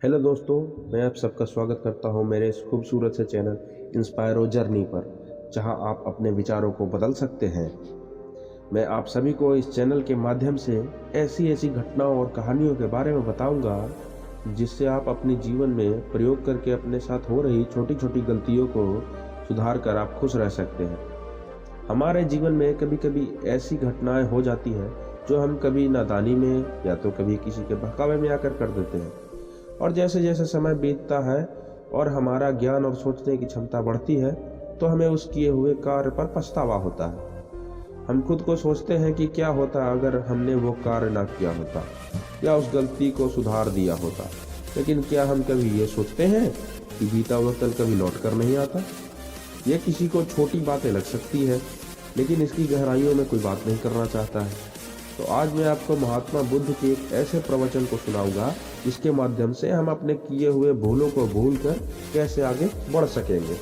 Hello दोस्तों, मैं आप सबका स्वागत करता हूं मेरे इस खूबसूरत से चैनल इंस्पायरो जर्नी पर, जहां आप अपने विचारों को बदल सकते हैं। मैं आप सभी को इस चैनल के माध्यम से ऐसी ऐसी घटनाओं और कहानियों के बारे में बताऊंगा जिससे आप अपने जीवन में प्रयोग करके अपने साथ हो रही छोटी छोटी गलतियों को सुधार कर आप खुश रह सकते हैं। हमारे जीवन में कभी कभी ऐसी घटनाएं हो जाती हैं जो हम कभी नादानी में या तो कभी किसी के बहकावे में आकर कर देते हैं, और जैसे जैसे समय बीतता है और हमारा ज्ञान और सोचने की क्षमता बढ़ती है तो हमें उस किए हुए कार्य पर पछतावा होता है। हम खुद को सोचते हैं कि क्या होता अगर हमने वो कार्य ना किया होता या उस गलती को सुधार दिया होता। लेकिन क्या हम कभी ये सोचते हैं कि बीता हुआ कल कभी लौट कर नहीं आता? ये किसी को छोटी बातें लग सकती है, लेकिन इसकी गहराइयों में कोई बात नहीं करना चाहता है। तो आज मैं आपको महात्मा बुद्ध के एक ऐसे प्रवचन को सुनाऊंगा जिसके माध्यम से हम अपने किए हुए भूलों को भूलकर कैसे आगे बढ़ सकेंगे।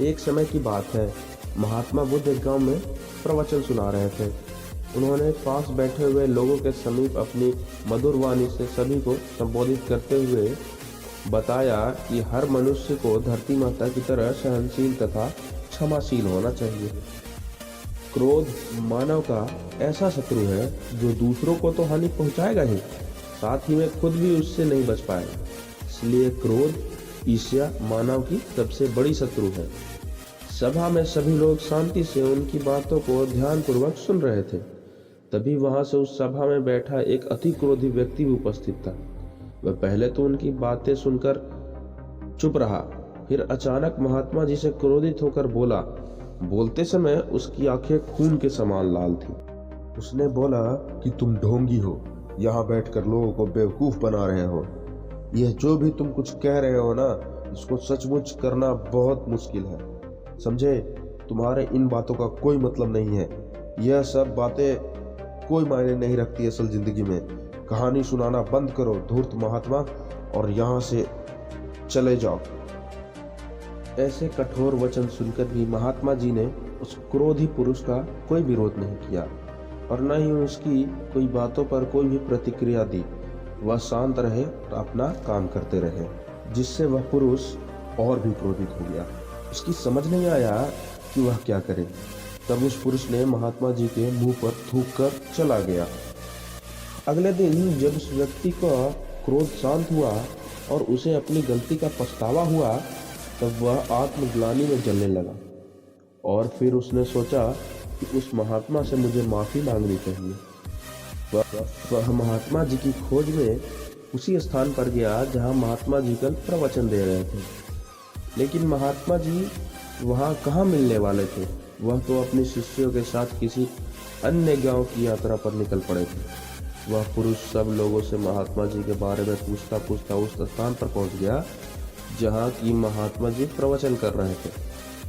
एक समय की बात है, महात्मा बुद्ध एक गांव में प्रवचन सुना रहे थे। उन्होंने पास बैठे हुए लोगों के समीप अपनी मधुर वाणी से सभी को संबोधित करते हुए बताया कि हर मनुष्य को धरती माता की तरह सहनशील तथा क्षमाशील होना चाहिए। क्रोध मानव का ऐसा शत्रु है जो दूसरों को तो हानि पहुंचाएगा ही, साथ ही में खुद भी उससे नहीं बच पाएगा। इसलिए क्रोध, ईर्ष्या मानव की सबसे बड़ी शत्रु है। सभा में सभी लोग शांति से उनकी बातों को ध्यानपूर्वक सुन रहे थे। तभी वहां से उस सभा में बैठा एक अति क्रोधी व्यक्ति भी उपस्थित था। वह पहले तो उनकी बातें सुनकर चुप रहा, फिर अचानक महात्मा जी से क्रोधित होकर बोला। बोलते समय उसकी आंखें खून के समान लाल थी। उसने बोला कि तुम ढोंगी हो, यहाँ बैठकर लोगों को बेवकूफ बना रहे हो। यह जो भी तुम कुछ कह रहे हो ना, इसको सचमुच करना बहुत मुश्किल है। समझे, तुम्हारे इन बातों का कोई मतलब नहीं है। यह सब बातें कोई मायने नहीं रखती असल जिंदगी में। कहानी सुनाना बंद करो धूर्त महात्मा, और यहाँ से चले जाओ। ऐसे कठोर वचन सुनकर भी महात्मा जी ने उस क्रोधी पुरुष का कोई विरोध नहीं किया और न ही उसकी कोई बातों पर कोई भी प्रतिक्रिया दी। वह शांत रहे और अपना काम करते रहे, जिससे वह पुरुष और भी क्रोधित हो गया। उसकी समझ नहीं आया कि वह क्या करे। तब उस पुरुष ने महात्मा जी के मुंह पर थूक कर चला गया। अगले दिन जब उस व्यक्ति का क्रोध शांत हुआ और उसे अपनी गलती का पछतावा हुआ, तब वह आत्मग्लानि में जलने लगा और फिर उसने सोचा कि उस महात्मा से मुझे माफ़ी मांगनी चाहिए। वह महात्मा जी की खोज में उसी स्थान पर गया जहां महात्मा जी कल प्रवचन दे रहे थे। लेकिन महात्मा जी वहां कहाँ मिलने वाले थे। वह तो अपने शिष्यों के साथ किसी अन्य गांव की यात्रा पर निकल पड़े थे। वह पुरुष सब लोगों से महात्मा जी के बारे में पूछता पूछता उस स्थान पर पहुंच गया जहाँ की महात्मा जी प्रवचन कर रहे थे।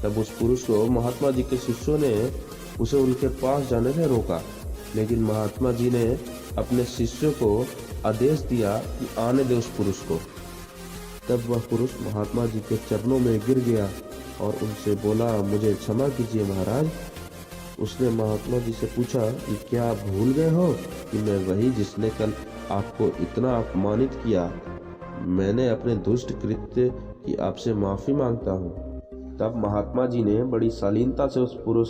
तब उस पुरुष को महात्मा जी के शिष्यों ने उसे उनके पास जाने से रोका, लेकिन महात्मा जी ने अपने शिष्यों को आदेश दिया कि आने दे उस पुरुष को। तब वह पुरुष महात्मा जी के चरणों में गिर गया और उनसे बोला, मुझे क्षमा कीजिए महाराज। उसने महात्मा जी से पूछा कि क्या आप भूल गए हो कि मैं वही जिसने कल आपको इतना अपमानित किया। मैंने अपने दुष्ट कृत्य की आपसे माफ़ी मांगता हूँ। तब महात्मा जी ने बड़ी शालीनता से उस पुरुष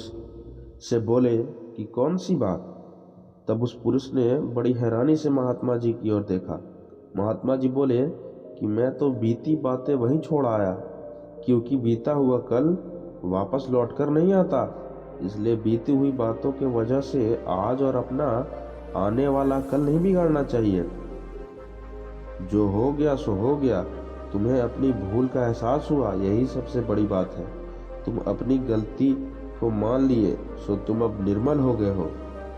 से बोले कि कौन सी बात। तब उस पुरुष ने बड़ी हैरानी से महात्मा जी की ओर देखा। महात्मा जी बोले कि मैं तो बीती बातें वहीं छोड़ आया, क्योंकि बीता हुआ कल वापस लौट कर नहीं आता। इसलिए बीती हुई बातों के वजह से आज और अपना आने वाला कल नहीं बिगाड़ना चाहिए। जो हो गया सो हो गया। तुम्हें अपनी भूल का एहसास हुआ, यही सबसे बड़ी बात है। तुम अपनी गलती को मान लिए, सो तुम अब निर्मल हो गए हो।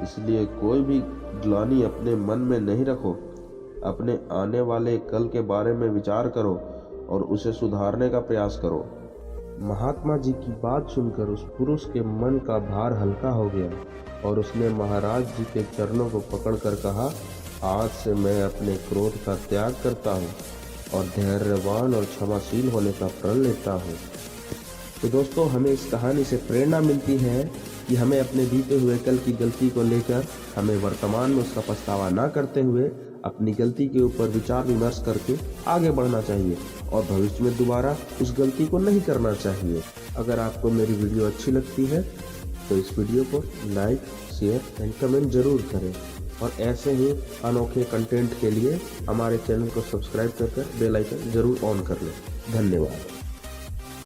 इसलिए कोई भी ग्लानि अपने मन में नहीं रखो। अपने आने वाले कल के बारे में विचार करो और उसे सुधारने का प्रयास करो। महात्मा जी की बात सुनकर उस पुरुष के मन का भार हल्का हो गया और उसने महाराज जी के चरणों को पकड़कर कहा, आज से मैं अपने क्रोध का त्याग करता हूँ और धैर्यवान और क्षमाशील होने का प्रण लेता हूँ। तो दोस्तों, हमें इस कहानी से प्रेरणा मिलती है कि हमें अपने बीते हुए कल की गलती को लेकर हमें वर्तमान में उसका पछतावा ना करते हुए अपनी गलती के ऊपर विचार विमर्श करके आगे बढ़ना चाहिए और भविष्य में दोबारा उस गलती को नहीं करना चाहिए। अगर आपको मेरी वीडियो अच्छी लगती है तो इस वीडियो को लाइक, शेयर एंड कमेंट जरूर करें और ऐसे ही अनोखे कंटेंट के लिए हमारे चैनल को सब्सक्राइब कर बेल आइकन जरूर ऑन कर लें। धन्यवाद।